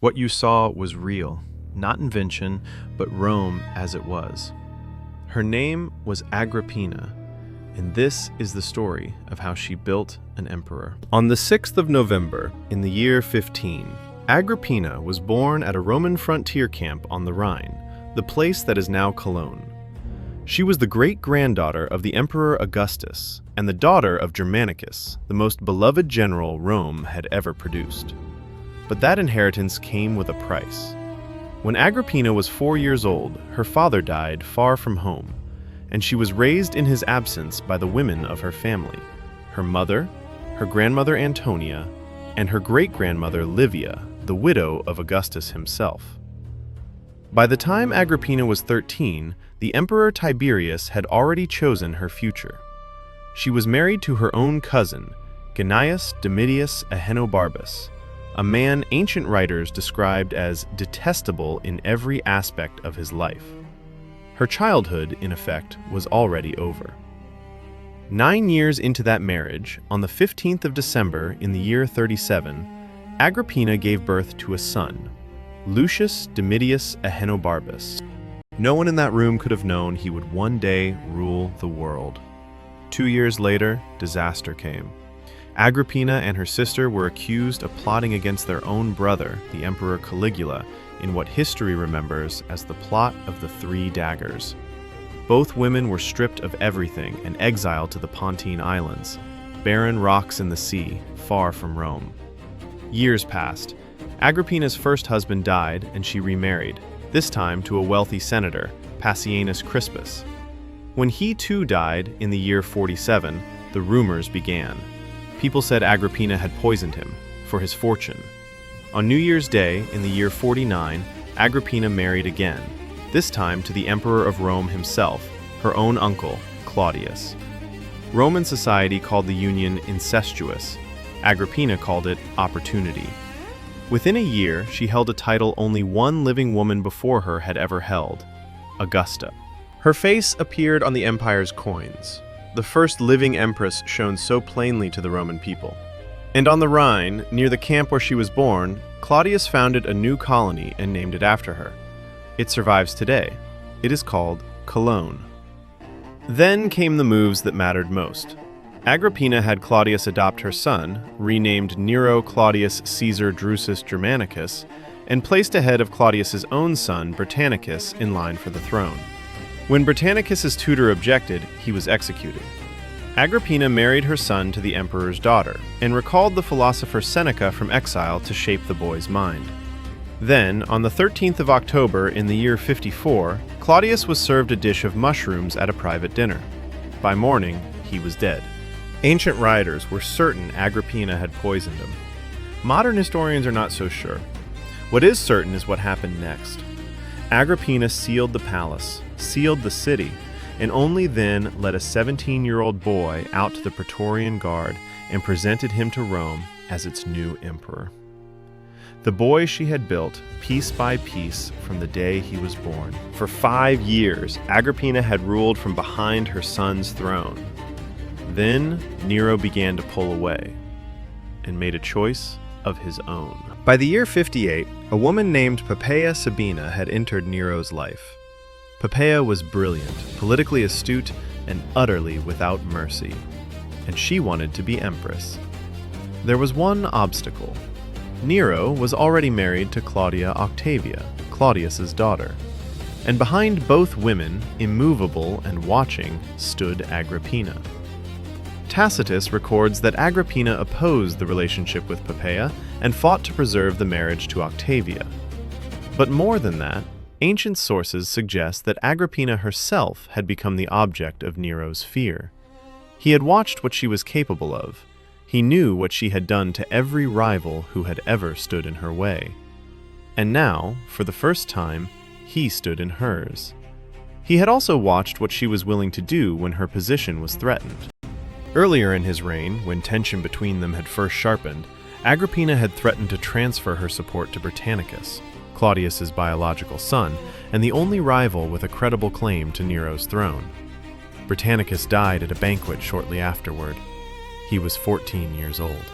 What you saw was real, not invention, but Rome as it was. Her name was Agrippina, and this is the story of how she built an emperor. On the 6th of November, in the year 15, Agrippina was born at a Roman frontier camp on the Rhine, the place that is now Cologne. She was the great-granddaughter of the Emperor Augustus and the daughter of Germanicus, the most beloved general Rome had ever produced. But that inheritance came with a price. When Agrippina was 4 years old, her father died far from home, and she was raised in his absence by the women of her family, her mother, her grandmother Antonia, and her great-grandmother Livia, the widow of Augustus himself. By the time Agrippina was 13, the Emperor Tiberius had already chosen her future. She was married to her own cousin, Gnaeus Domitius Ahenobarbus, a man ancient writers described as detestable in every aspect of his life. Her childhood, in effect, was already over. 9 years into that marriage, on the 15th of December in the year 37, Agrippina gave birth to a son, Lucius Domitius Ahenobarbus. No one in that room could have known he would one day rule the world. 2 years later, disaster came. Agrippina and her sister were accused of plotting against their own brother, the Emperor Caligula, in what history remembers as the plot of the 3 daggers. Both women were stripped of everything and exiled to the Pontine Islands, barren rocks in the sea, far from Rome. Years passed. Agrippina's first husband died and she remarried, this time to a wealthy senator, Passianus Crispus. When he too died in the year 47, the rumors began. People said Agrippina had poisoned him for his fortune. On New Year's Day in the year 49, Agrippina married again, this time to the Emperor of Rome himself, her own uncle, Claudius. Roman society called the union incestuous. Agrippina called it opportunity. Within a year, she held a title only one living woman before her had ever held, Augusta. Her face appeared on the empire's coins, the first living empress shown so plainly to the Roman people. And on the Rhine, near the camp where she was born, Claudius founded a new colony and named it after her. It survives today. It is called Cologne. Then came the moves that mattered most. Agrippina had Claudius adopt her son, renamed Nero Claudius Caesar Drusus Germanicus, and placed ahead of Claudius's own son, Britannicus, in line for the throne. When Britannicus's tutor objected, he was executed. Agrippina married her son to the emperor's daughter, and recalled the philosopher Seneca from exile to shape the boy's mind. Then, on the 13th of October in the year 54, Claudius was served a dish of mushrooms at a private dinner. By morning, he was dead. Ancient writers were certain Agrippina had poisoned him. Modern historians are not so sure. What is certain is what happened next. Agrippina sealed the palace, sealed the city, and only then led a 17-year-old boy out to the Praetorian Guard and presented him to Rome as its new emperor. The boy she had built, piece by piece, from the day he was born. For 5 years, Agrippina had ruled from behind her son's throne. Then Nero began to pull away and made a choice of his own. By the year 58, a woman named Poppaea Sabina had entered Nero's life. Poppaea was brilliant, politically astute, and utterly without mercy, and she wanted to be empress. There was one obstacle. Nero was already married to Claudia Octavia, Claudius's daughter, and behind both women, immovable and watching, stood Agrippina. Tacitus records that Agrippina opposed the relationship with Poppaea and fought to preserve the marriage to Octavia. But more than that, ancient sources suggest that Agrippina herself had become the object of Nero's fear. He had watched what she was capable of. He knew what she had done to every rival who had ever stood in her way. And now, for the first time, he stood in hers. He had also watched what she was willing to do when her position was threatened. Earlier in his reign, when tension between them had first sharpened, Agrippina had threatened to transfer her support to Britannicus, Claudius's biological son, and the only rival with a credible claim to Nero's throne. Britannicus died at a banquet shortly afterward. He was 14 years old.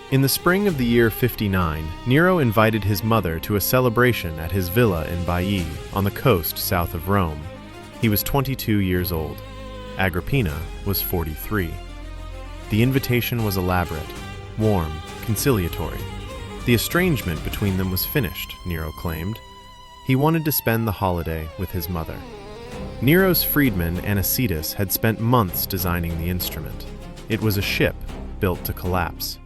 In the spring of the year 59, Nero invited his mother to a celebration at his villa in Baiae, on the coast south of Rome. He was 22 years old. Agrippina was 43. The invitation was elaborate, warm, conciliatory. The estrangement between them was finished, Nero claimed. He wanted to spend the holiday with his mother. Nero's freedman Tacitus had spent months designing the instrument. It was a ship built to collapse.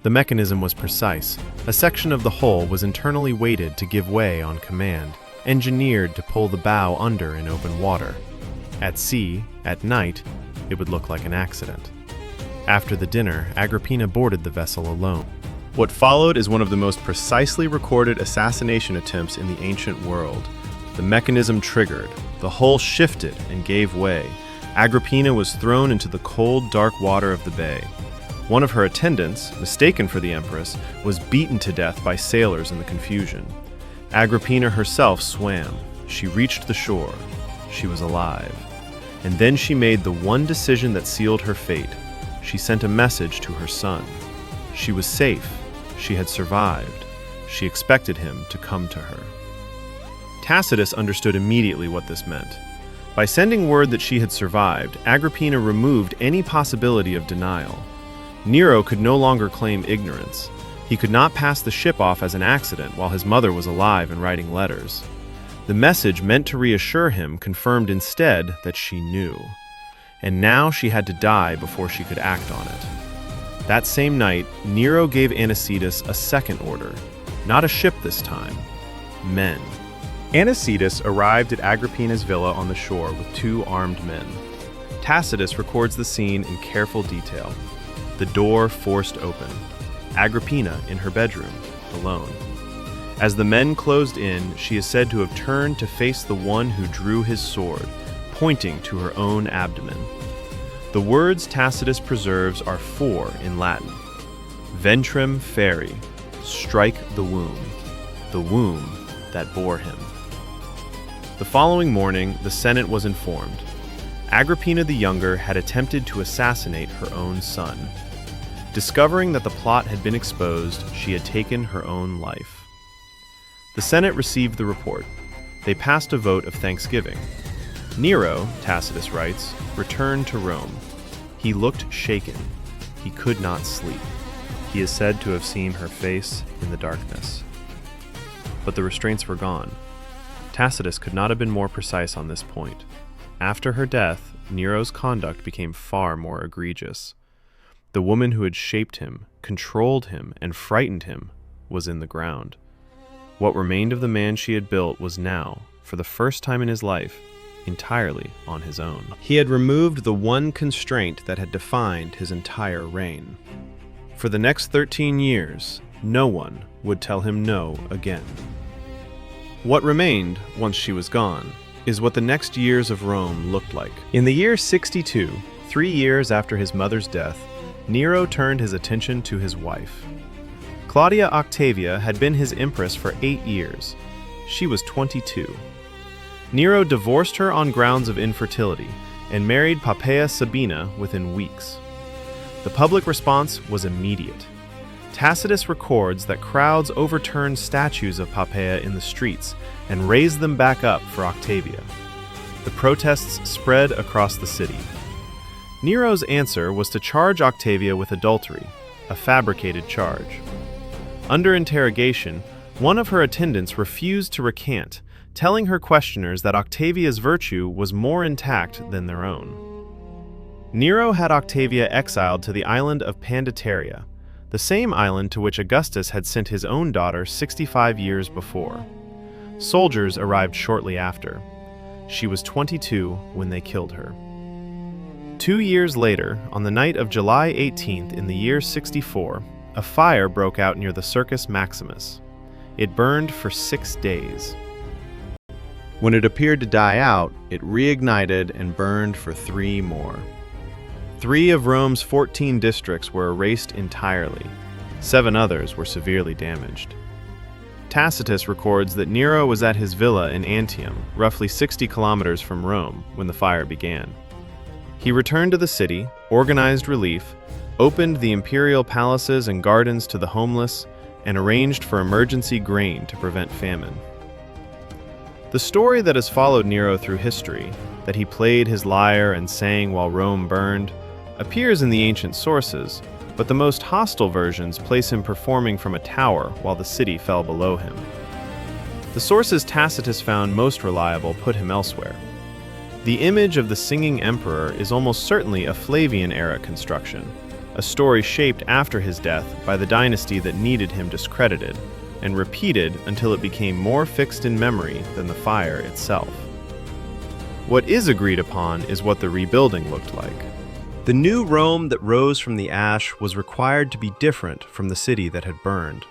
The mechanism was precise. A section of the hull was internally weighted to give way on command, engineered to pull the bow under in open water. At sea, at night, it would look like an accident. After the dinner, Agrippina boarded the vessel alone. What followed is one of the most precisely recorded assassination attempts in the ancient world. The mechanism triggered, the hull shifted and gave way. Agrippina was thrown into the cold, dark water of the bay. One of her attendants, mistaken for the empress, was beaten to death by sailors in the confusion. Agrippina herself swam. She reached the shore. She was alive. And then she made the one decision that sealed her fate. She sent a message to her son. She was safe. She had survived. She expected him to come to her. Tacitus understood immediately what this meant. By sending word that she had survived, Agrippina removed any possibility of denial. Nero could no longer claim ignorance. He could not pass the ship off as an accident while his mother was alive and writing letters. The message meant to reassure him confirmed instead that she knew. And now she had to die before she could act on it. That same night, Nero gave Tacitus a second order. Not a ship this time. Men. Tacitus arrived at Agrippina's villa on the shore with 2 armed men. Tacitus records the scene in careful detail. The door forced open. Agrippina in her bedroom, alone. As the men closed in, she is said to have turned to face the one who drew his sword, pointing to her own abdomen. The words Tacitus preserves are 4 in Latin. Ventrem feri, strike the womb that bore him. The following morning, the Senate was informed. Agrippina the Younger had attempted to assassinate her own son. Discovering that the plot had been exposed, she had taken her own life. The Senate received the report. They passed a vote of thanksgiving. Nero, Tacitus writes, returned to Rome. He looked shaken. He could not sleep. He is said to have seen her face in the darkness. But the restraints were gone. Tacitus could not have been more precise on this point. After her death, Nero's conduct became far more egregious. The woman who had shaped him, controlled him, and frightened him was in the ground. What remained of the man she had built was now, for the first time in his life, entirely on his own. He had removed the one constraint that had defined his entire reign. For the next 13 years, no one would tell him no again. What remained, once she was gone, is what the next years of Rome looked like. In the year 62, 3 years after his mother's death, Nero turned his attention to his wife. Claudia Octavia had been his empress for 8 years. She was 22. Nero divorced her on grounds of infertility and married Poppaea Sabina within weeks. The public response was immediate. Tacitus records that crowds overturned statues of Poppaea in the streets and raised them back up for Octavia. The protests spread across the city. Nero's answer was to charge Octavia with adultery, a fabricated charge. Under interrogation, one of her attendants refused to recant, telling her questioners that Octavia's virtue was more intact than their own. Nero had Octavia exiled to the island of Pandateria, the same island to which Augustus had sent his own daughter 65 years before. Soldiers arrived shortly after. She was 22 when they killed her. 2 years later, on the night of July 18th in the year 64, a fire broke out near the Circus Maximus. It burned for 6 days. When it appeared to die out, it reignited and burned for 3 more. 3 of Rome's 14 districts were erased entirely. 7 others were severely damaged. Tacitus records that Nero was at his villa in Antium, roughly 60 kilometers from Rome, when the fire began. He returned to the city, organized relief, opened the imperial palaces and gardens to the homeless, and arranged for emergency grain to prevent famine. The story that has followed Nero through history, that he played his lyre and sang while Rome burned, appears in the ancient sources, but the most hostile versions place him performing from a tower while the city fell below him. The sources Tacitus found most reliable put him elsewhere. The image of the singing emperor is almost certainly a Flavian-era construction, a story shaped after his death by the dynasty that needed him discredited, and repeated until it became more fixed in memory than the fire itself. What is agreed upon is what the rebuilding looked like. The new Rome that rose from the ash was required to be different from the city that had burned.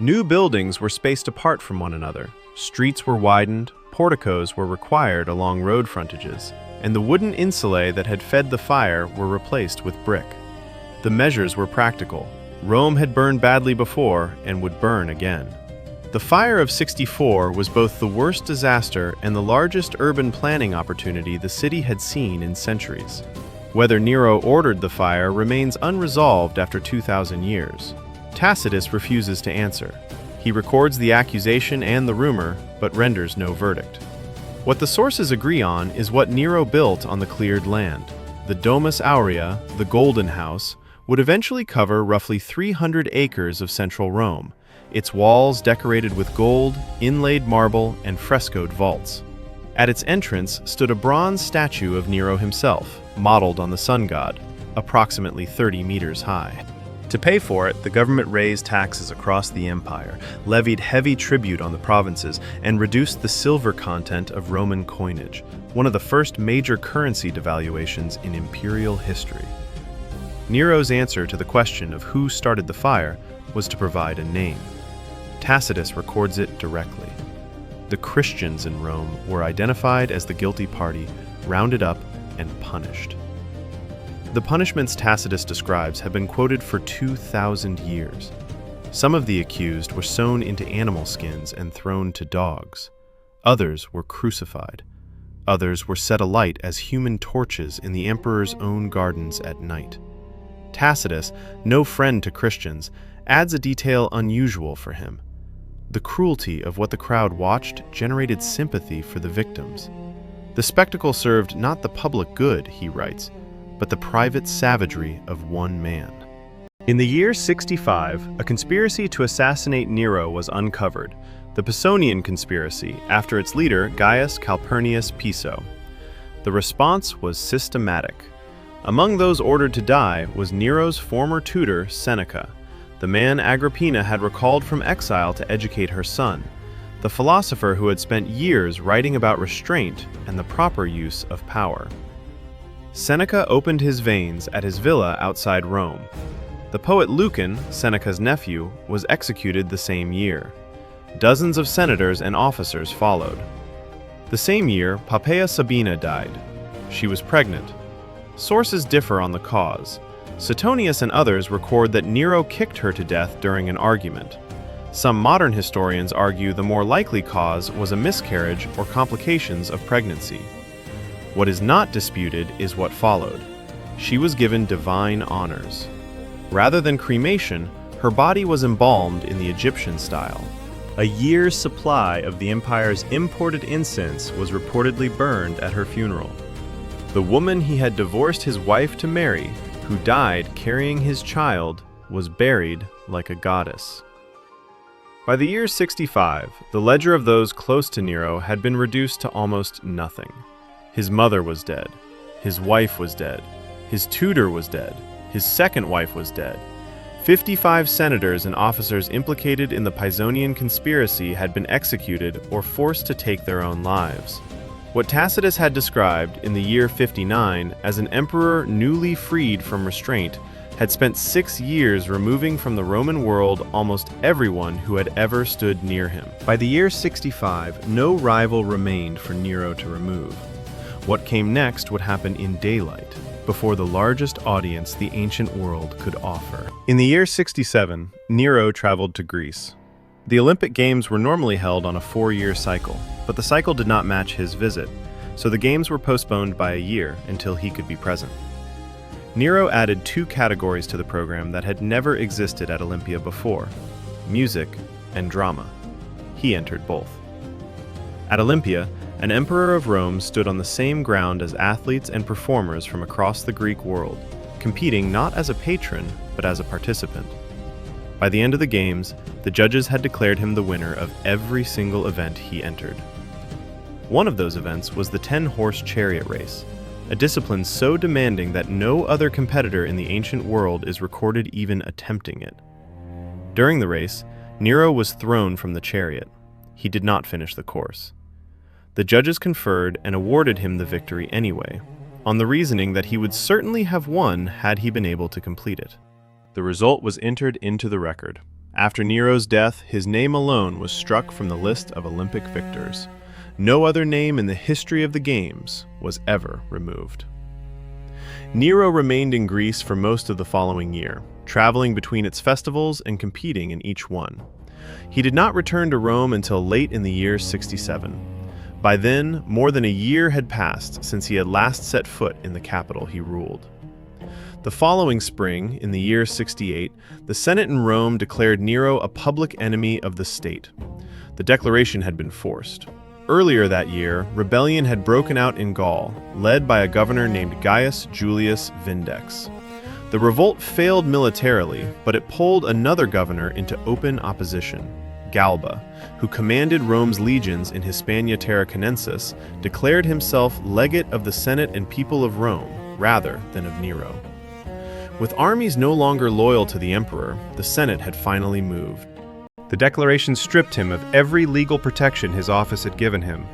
New buildings were spaced apart from one another, streets were widened, porticos were required along road frontages, and the wooden insulae that had fed the fire were replaced with brick. The measures were practical. Rome had burned badly before and would burn again. The fire of 64 was both the worst disaster and the largest urban planning opportunity the city had seen in centuries. Whether Nero ordered the fire remains unresolved after 2,000 years. Tacitus refuses to answer. He records the accusation and the rumor, but renders no verdict. What the sources agree on is what Nero built on the cleared land. The Domus Aurea, the Golden House, would eventually cover roughly 300 acres of central Rome, its walls decorated with gold, inlaid marble, and frescoed vaults. At its entrance stood a bronze statue of Nero himself, modeled on the sun god, approximately 30 meters high. To pay for it, the government raised taxes across the empire, levied heavy tribute on the provinces, and reduced the silver content of Roman coinage, one of the first major currency devaluations in imperial history. Nero's answer to the question of who started the fire was to provide a name. Tacitus records it directly. The Christians in Rome were identified as the guilty party, rounded up, and punished. The punishments Tacitus describes have been quoted for 2,000 years. Some of the accused were sewn into animal skins and thrown to dogs. Others were crucified. Others were set alight as human torches in the emperor's own gardens at night. Tacitus, no friend to Christians, adds a detail unusual for him. The cruelty of what the crowd watched generated sympathy for the victims. The spectacle served not the public good, he writes, but the private savagery of one man. In the year 65, a conspiracy to assassinate Nero was uncovered, the Pisonian conspiracy, after its leader Gaius Calpurnius Piso. The response was systematic. Among those ordered to die was Nero's former tutor, Seneca, the man Agrippina had recalled from exile to educate her son, the philosopher who had spent years writing about restraint and the proper use of power. Seneca opened his veins at his villa outside Rome. The poet Lucan, Seneca's nephew, was executed the same year. Dozens of senators and officers followed. The same year, Poppaea Sabina died. She was pregnant. Sources differ on the cause. Suetonius and others record that Nero kicked her to death during an argument. Some modern historians argue the more likely cause was a miscarriage or complications of pregnancy. What is not disputed is what followed. She was given divine honors. Rather than cremation, her body was embalmed in the Egyptian style. A year's supply of the empire's imported incense was reportedly burned at her funeral. The woman he had divorced his wife to marry, who died carrying his child, was buried like a goddess. By the year 65, the ledger of those close to Nero had been reduced to almost nothing. His mother was dead. His wife was dead. His tutor was dead. His second wife was dead. 55 senators and officers implicated in the Pisonian conspiracy had been executed or forced to take their own lives. What Tacitus had described in the year 59 as an emperor newly freed from restraint had spent 6 years removing from the Roman world almost everyone who had ever stood near him. By the year 65, no rival remained for Nero to remove. What came next would happen in daylight, before the largest audience the ancient world could offer. In the year 67, Nero traveled to Greece. The Olympic Games were normally held on a 4-year cycle, but the cycle did not match his visit, so the Games were postponed by a year until he could be present. Nero added two categories to the program that had never existed at Olympia before: music and drama. He entered both. At Olympia, an emperor of Rome stood on the same ground as athletes and performers from across the Greek world, competing not as a patron, but as a participant. By the end of the games, the judges had declared him the winner of every single event he entered. One of those events was the 10-horse chariot race, a discipline so demanding that no other competitor in the ancient world is recorded even attempting it. During the race, Nero was thrown from the chariot. He did not finish the course. The judges conferred and awarded him the victory anyway, on the reasoning that he would certainly have won had he been able to complete it. The result was entered into the record. After Nero's death, his name alone was struck from the list of Olympic victors. No other name in the history of the Games was ever removed. Nero remained in Greece for most of the following year, traveling between its festivals and competing in each one. He did not return to Rome until late in the year 67. By then, more than a year had passed since he had last set foot in the capital he ruled. The following spring, in the year 68, the Senate in Rome declared Nero a public enemy of the state. The declaration had been forced. Earlier that year, rebellion had broken out in Gaul, led by a governor named Gaius Julius Vindex. The revolt failed militarily, but it pulled another governor into open opposition. Galba, who commanded Rome's legions in Hispania Tarraconensis, declared himself legate of the Senate and people of Rome, rather than of Nero. With armies no longer loyal to the emperor, the Senate had finally moved. The declaration stripped him of every legal protection his office had given him,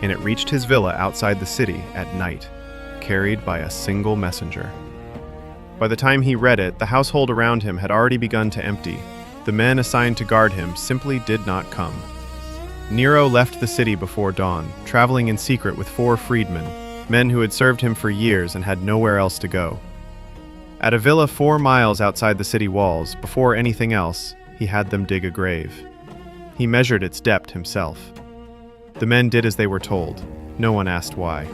and it reached his villa outside the city at night, carried by a single messenger. By the time he read it, the household around him had already begun to empty. The men assigned to guard him simply did not come. Nero left the city before dawn, traveling in secret with 4 freedmen, men who had served him for years and had nowhere else to go. At a villa 4 miles outside the city walls, before anything else, he had them dig a grave. He measured its depth himself. The men did as they were told. No one asked why.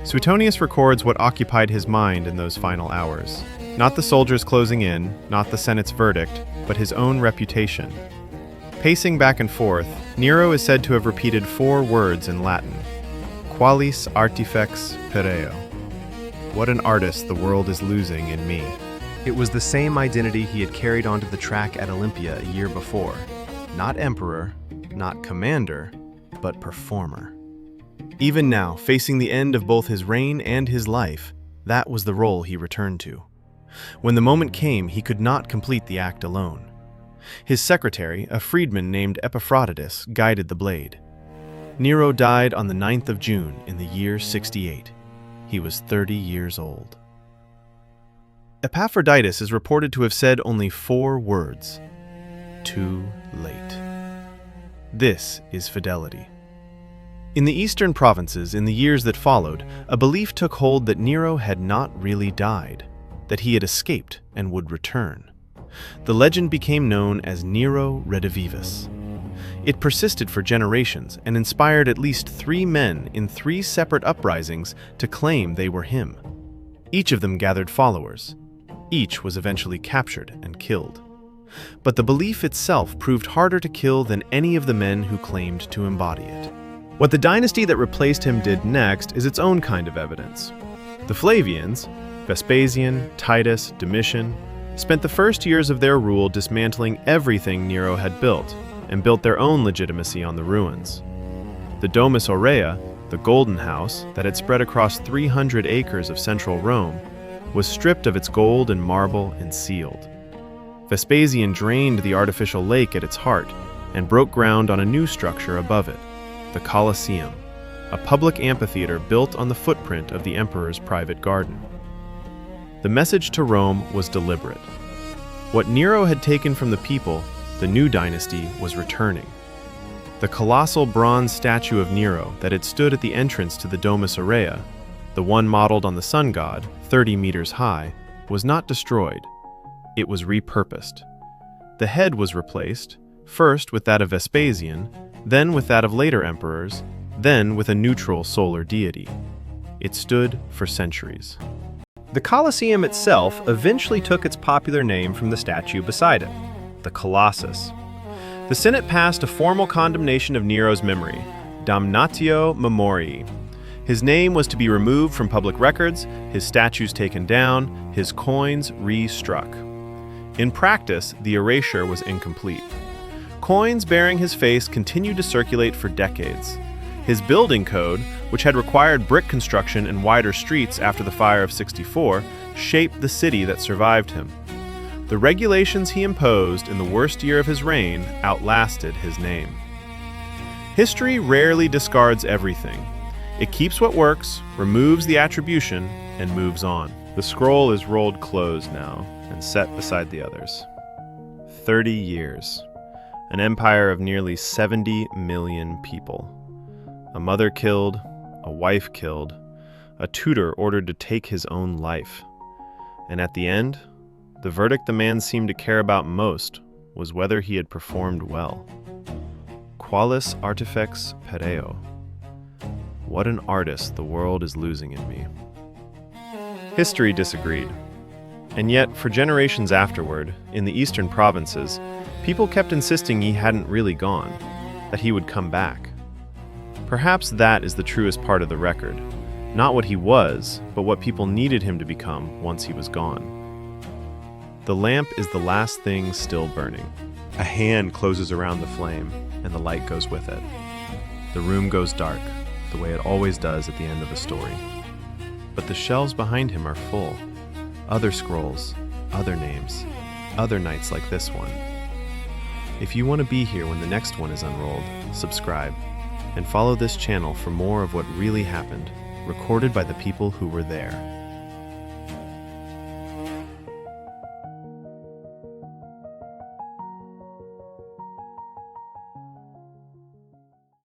Suetonius records what occupied his mind in those final hours. Not the soldiers closing in, not the Senate's verdict, but his own reputation. Pacing back and forth, Nero is said to have repeated 4 words in Latin: Qualis artifex pereo. What an artist the world is losing in me. It was the same identity he had carried onto the track at Olympia a year before. Not emperor, not commander, but performer. Even now, facing the end of both his reign and his life, that was the role he returned to. When the moment came, he could not complete the act alone. His secretary, a freedman named Epaphroditus, guided the blade. Nero died on the 9th of June in the year 68. He was 30 years old. Epaphroditus is reported to have said only 4 words: too late. This is fidelity. In the eastern provinces, in the years that followed, a belief took hold that Nero had not really died, that he had escaped and would return. The legend became known as Nero Redivivus. It persisted for generations and inspired at least 3 men in 3 separate uprisings to claim they were him. Each of them gathered followers. Each was eventually captured and killed. But the belief itself proved harder to kill than any of the men who claimed to embody it. What the dynasty that replaced him did next is its own kind of evidence. The Flavians, Vespasian, Titus, Domitian, spent the first years of their rule dismantling everything Nero had built, and built their own legitimacy on the ruins. The Domus Aurea, the Golden House that had spread across 300 acres of central Rome, was stripped of its gold and marble and sealed. Vespasian drained the artificial lake at its heart and broke ground on a new structure above it, the Colosseum, a public amphitheater built on the footprint of the emperor's private garden. The message to Rome was deliberate. What Nero had taken from the people, the new dynasty was returning. The colossal bronze statue of Nero that had stood at the entrance to the Domus Aurea, the one modeled on the sun god, 30 meters high, was not destroyed. It was repurposed. The head was replaced, first with that of Vespasian, then with that of later emperors, then with a neutral solar deity. It stood for centuries. The Colosseum itself eventually took its popular name from the statue beside it, the Colossus. The Senate passed a formal condemnation of Nero's memory, damnatio memoriae. His name was to be removed from public records, his statues taken down, his coins re-struck. In practice, the erasure was incomplete. Coins bearing his face continued to circulate for decades. His building code, which had required brick construction and wider streets after the fire of 64, shaped the city that survived him. The regulations he imposed in the worst year of his reign outlasted his name. History rarely discards everything. It keeps what works, removes the attribution, and moves on. The scroll is rolled closed now and set beside the others. 30 years. An empire of nearly 70 million people. A mother killed, a wife killed, a tutor ordered to take his own life. And at the end, the verdict the man seemed to care about most was whether he had performed well. Qualis artifex pereo. What an artist the world is losing in me. History disagreed. And yet, for generations afterward, in the eastern provinces, people kept insisting he hadn't really gone, that he would come back. Perhaps that is the truest part of the record, not what he was, but what people needed him to become once he was gone. The lamp is the last thing still burning. A hand closes around the flame, and the light goes with it. The room goes dark, the way it always does at the end of a story. But the shelves behind him are full. Other scrolls, other names, other nights like this one. If you want to be here when the next one is unrolled, subscribe, and follow this channel for more of what really happened, recorded by the people who were there.